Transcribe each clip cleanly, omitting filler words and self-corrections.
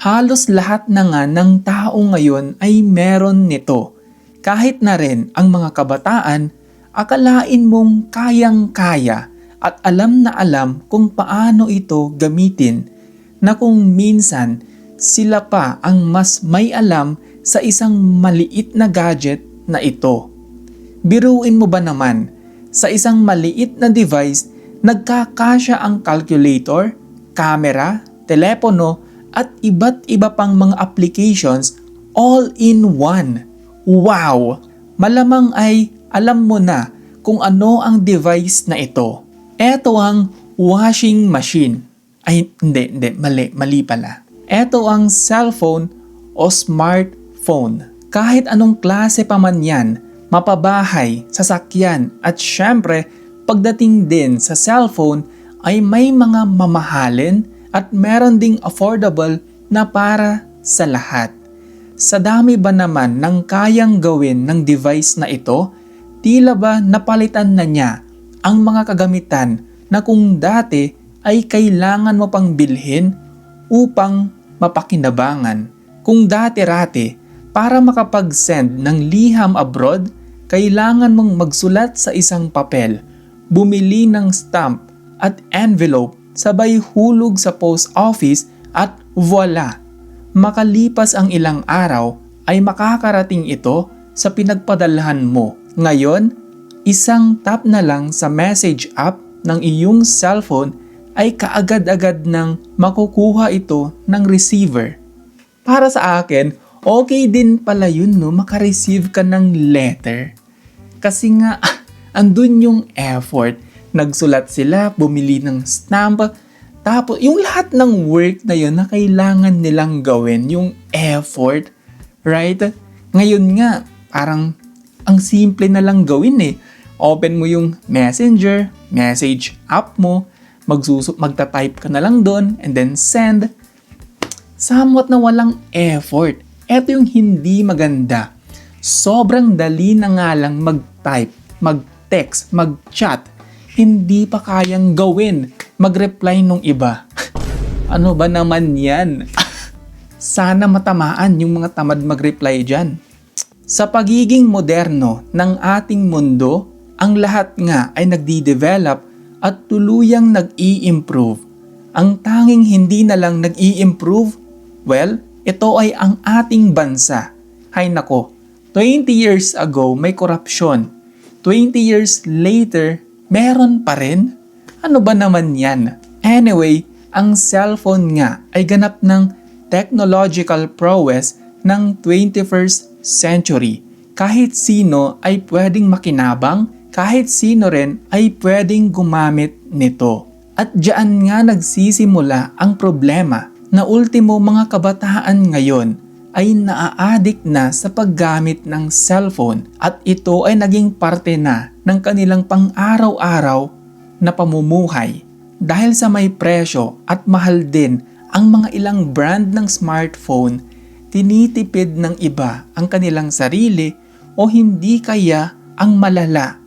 Halos lahat na nga ng tao ngayon ay meron nito. Kahit na rin ang mga kabataan, akalain mong kayang-kaya at alam na alam kung paano ito gamitin, na kung minsan sila pa ang mas may alam sa isang maliit na gadget na ito. Biruin mo ba naman, sa isang maliit na device, nagkakasya ang calculator, camera, telepono, at iba't iba pang mga applications all in one. Wow! Malamang ay alam mo na kung ano ang device na ito. Ito ang washing machine. Ay, hindi, mali pala. Ito ang cellphone o smartphone. Kahit anong klase pa man yan, mapabahay, sasakyan, at syempre, pagdating din sa cellphone ay may mga mamahalin at meron ding affordable na para sa lahat. Sa dami ba naman ng kayang gawin ng device na ito, tila ba napalitan na niya ang mga kagamitan na kung dati ay kailangan mo pang bilhin upang mapakinabangan. Kung dati-rati, para makapag-send ng liham abroad, kailangan mong magsulat sa isang papel, bumili ng stamp at envelope, sabay hulog sa post office at voila! Makalipas ang ilang araw ay makakarating ito sa pinagpadalhan mo. Ngayon, isang tap na lang sa message app ng iyong cellphone ay kaagad-agad nang makukuha ito ng receiver. Para sa akin, okay din pala yun makareceive ka ng letter. Kasi nga, andun yung effort. Nagsulat sila, bumili ng stamp, tapos yung lahat ng work na yun na kailangan nilang gawin, yung effort, right? Ngayon nga, parang ang simple na lang gawin eh. Open mo yung messenger, message app mo, magta-type ka na lang doon, and then send. Somewhat na walang effort. Ito yung hindi maganda. Sobrang dali na nga lang mag-type, mag-text, mag-chat. Hindi pa kayang gawin, mag-reply nung iba. Ano ba naman yan? Sana matamaan yung mga tamad mag-reply dyan. Sa pagiging moderno ng ating mundo, ang lahat nga ay nagdi-develop at tuluyang nag-i-improve. Ang tanging hindi na lang nag-i-improve, well, ito ay ang ating bansa. Hay nako, 20 years ago may korupsyon. 20 years later, meron pa rin? Ano ba naman yan? Anyway, ang cellphone nga ay ganap ng technological prowess ng 21st century. Kahit sino ay pwedeng makinabang, kahit sino rin ay pwedeng gumamit nito. At diyan nga nagsisimula ang problema na ultimo mga kabataan ngayon ay naa-addict na sa paggamit ng cellphone at ito ay naging parte na ng kanilang pang-araw-araw na pamumuhay. Dahil sa may presyo at mahal din ang mga ilang brand ng smartphone, tinitipid ng iba ang kanilang sarili o hindi kaya ang malala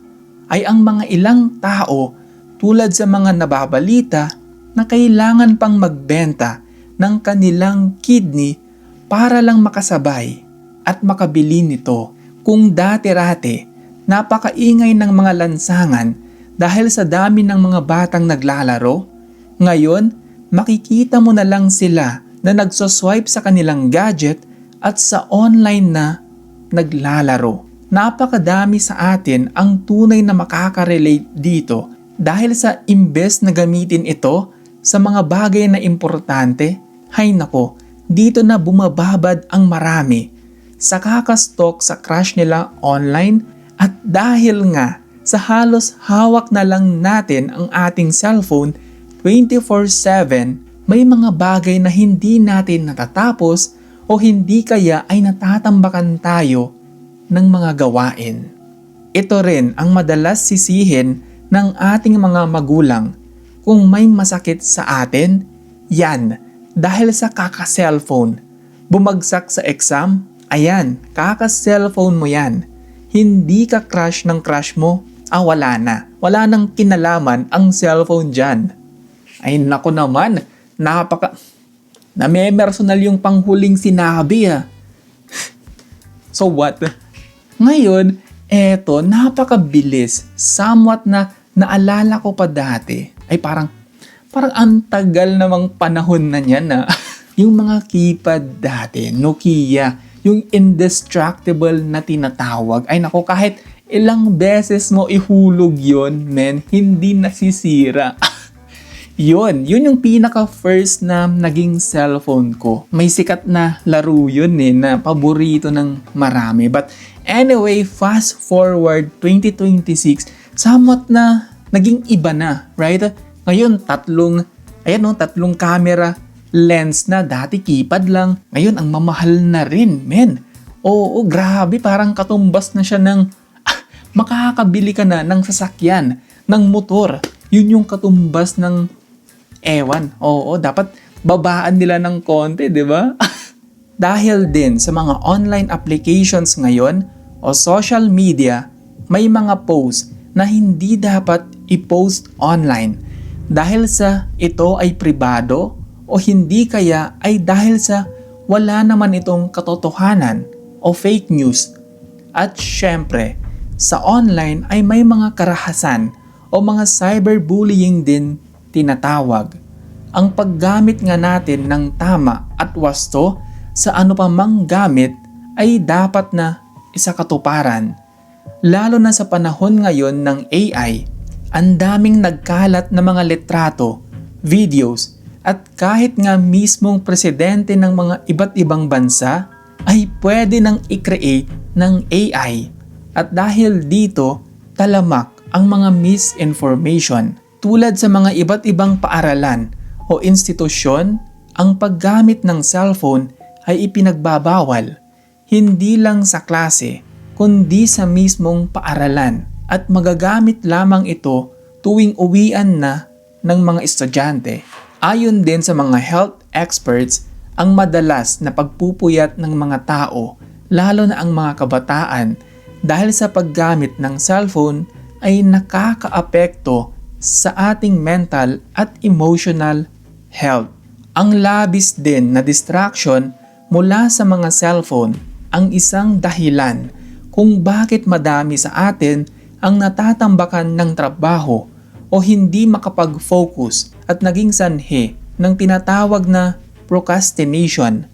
ay ang mga ilang tao tulad sa mga nababalita na kailangan pang magbenta ng kanilang kidney para lang makasabay at makabili nito. Kung dati-rati, napakaingay ng mga lansangan dahil sa dami ng mga batang naglalaro, ngayon makikita mo na lang sila na nagsoswipe sa kanilang gadget at sa online na naglalaro. Napakadami sa atin ang tunay na makaka-relate dito dahil sa imbes na gamitin ito sa mga bagay na importante, hay nako, dito na bumababad ang marami sa kakastok sa crush nila online at dahil nga sa halos hawak na lang natin ang ating cellphone 24/7, may mga bagay na hindi natin natatapos o hindi kaya ay natatambakan tayo ng mga gawain. Ito rin ang madalas sisihin ng ating mga magulang kung may masakit sa atin, yan dahil sa kaka-cellphone. Bumagsak sa exam, ayan, kaka-cellphone mo yan. Hindi ka crush ng crush mo, wala na. Wala nang kinalaman ang cellphone dyan. Ay nako naman, Name-personal yung panghuling sinabi ah. So what? Ngayon, eto, napakabilis. Somewhat na naalala ko pa dati. Ay parang ang tagal namang panahon na niyan na. Yung mga keypad dati, Nokia, yung indestructible na tinatawag. Ay nako, kahit ilang beses mo ihulog yon, men, hindi nasisira. Yun yung pinaka first na naging cellphone ko. May sikat na laro yun na paborito ng marami. But anyway, fast forward 2026, somewhat na naging iba na, right? Ngayon, tatlong camera lens na, dati keypad lang. Ngayon, ang mamahal na rin, men. Oo, grabe, parang katumbas na siya ng makakabili ka na ng sasakyan, ng motor. Yun yung katumbas ng ewan. Oo, dapat babaan nila ng konti, di ba? Dahil din sa mga online applications ngayon o social media, may mga post na hindi dapat i-post online. Dahil sa ito ay pribado o hindi kaya ay dahil sa wala naman itong katotohanan o fake news. At syempre, sa online ay may mga karahasan o mga cyberbullying din tinatawag. Ang paggamit nga natin ng tama at wasto sa ano pa mang gamit ay dapat na isakatuparan. Lalo na sa panahon ngayon ng AI, ang daming nagkalat na mga litrato, videos, at kahit nga mismong presidente ng mga iba't ibang bansa ay pwede nang i-create ng AI. At dahil dito, talamak ang mga misinformation. Tulad sa mga iba't ibang paaralan o institusyon, ang paggamit ng cellphone ay ipinagbabawal, hindi lang sa klase, kundi sa mismong paaralan. At magagamit lamang ito tuwing uwian na ng mga estudyante. Ayon din sa mga health experts, ang madalas na pagpupuyat ng mga tao, lalo na ang mga kabataan, dahil sa paggamit ng cellphone ay nakakaapekto sa ating mental at emotional health. Ang labis din na distraction mula sa mga cellphone ang isang dahilan kung bakit madami sa atin ang natatambakan ng trabaho o hindi makapag-focus at naging sanhi ng tinatawag na procrastination.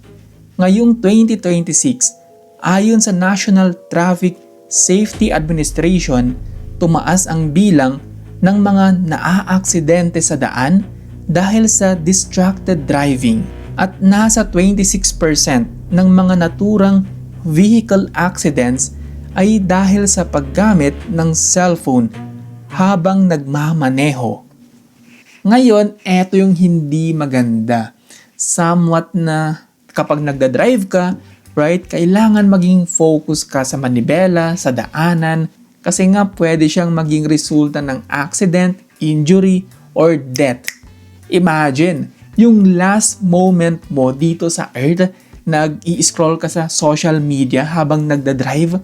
Ngayong 2026, ayon sa National Traffic Safety Administration, tumaas ang bilang ng mga naaaksidente sa daan dahil sa distracted driving at nasa 26% ng mga naturang vehicle accidents ay dahil sa paggamit ng cellphone habang nagmamaneho. Ngayon, eto yung hindi maganda. Somewhat na kapag nagdadrive ka, right, kailangan maging focus ka sa manibela, sa daanan, kasi nga pwede siyang maging resulta ng accident, injury, or death. Imagine, yung last moment mo dito sa earth, nag-i-scroll ka sa social media habang nagdadrive,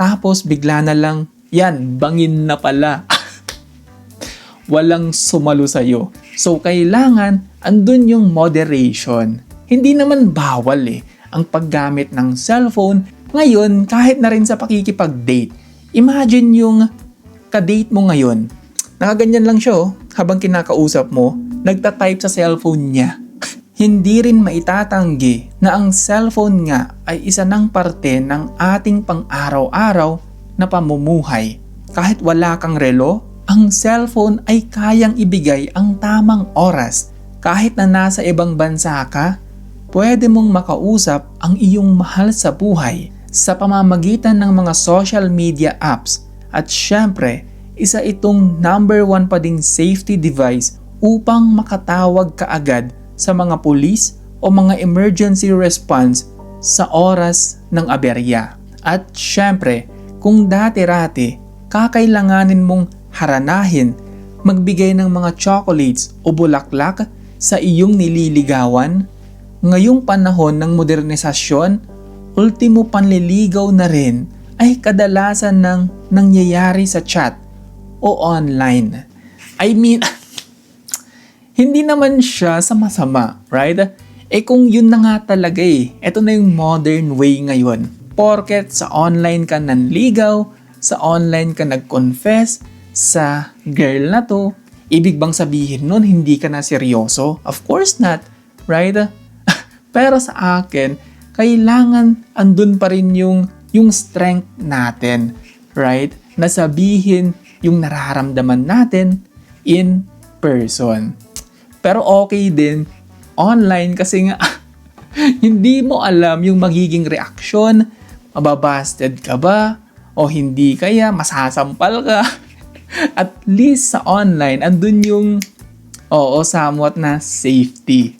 tapos bigla na lang, yan, bangin na pala. Walang sumalo sa'yo. So, kailangan andun yung moderation. Hindi naman bawal ang paggamit ng cellphone. Ngayon, kahit na rin sa pakikipag-date. Imagine yung ka-date mo ngayon. Nakaganyan lang siya habang kinakausap mo, nagta-type sa cellphone niya. Hindi rin maitatanggi na ang cellphone nga ay isa ng parte ng ating pang-araw-araw na pamumuhay. Kahit wala kang relo, ang cellphone ay kayang ibigay ang tamang oras. Kahit na nasa ibang bansa ka, pwede mong makausap ang iyong mahal sa buhay sa pamamagitan ng mga social media apps. At syempre, isa itong number 1 pa ding safety device upang makatawag ka agad sa mga pulis o mga emergency response sa oras ng aberya. At syempre, kung dati-rati, kakailanganin mong haranahin, magbigay ng mga chocolates o bulaklak sa iyong nililigawan, ngayong panahon ng modernisasyon, ultimo panliligaw na rin ay kadalasan ng nangyayari sa chat o online. I mean, hindi naman siya sa masama, right? Kung yun na nga talaga eto na yung modern way ngayon. Porket sa online ka nanligaw, sa online ka nag-confess sa girl na to, ibig bang sabihin nun hindi ka na seryoso? Of course not, right? Pero sa akin, kailangan andun pa rin yung strength natin, right? Na sabihin yung nararamdaman natin in person. Pero okay din online kasi nga hindi mo alam yung magiging reaksyon, mababasted ka ba o hindi kaya masasampal ka. At least sa online andun yung somewhat na safety.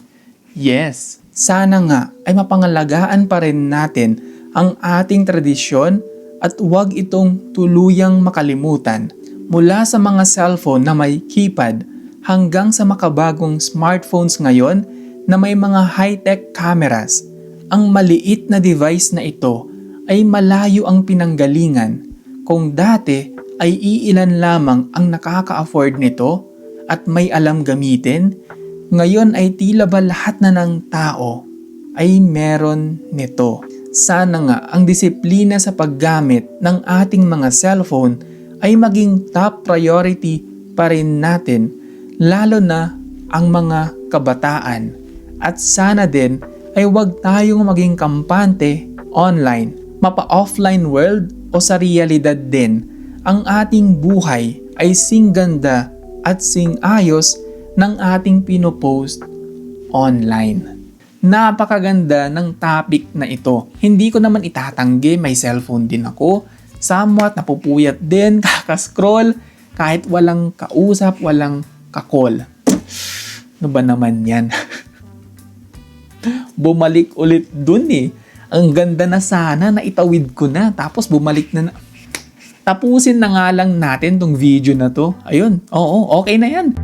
Yes, sana nga ay mapangalagaan pa rin natin ang ating tradisyon at huwag itong tuluyang makalimutan mula sa mga cellphone na may keypad hanggang sa makabagong smartphones ngayon na may mga high-tech cameras. Ang maliit na device na ito ay malayo ang pinanggalingan kung dati ay iilan lamang ang nakaka-afford nito at may alam gamitin, ngayon ay tila ba lahat na ng tao ay meron nito. Sana nga ang disiplina sa paggamit ng ating mga cellphone ay maging top priority pa rin natin, lalo na ang mga kabataan. At sana din ay huwag tayong maging kampante online, mapa-offline world o sa realidad din. Ang ating buhay ay sing ganda at sing ayos ng ating pinopost online. Napakaganda ng topic na ito. Hindi ko naman itatanggi, may cellphone din ako. Somewhat napupuyat din, kakascroll, kahit walang kausap, walang kakol. Ano ba naman yan? Bumalik ulit dun Ang ganda na sana na itawid ko na, tapos bumalik na. Tapusin na nga lang natin tong video na to. Ayun, okay na yan.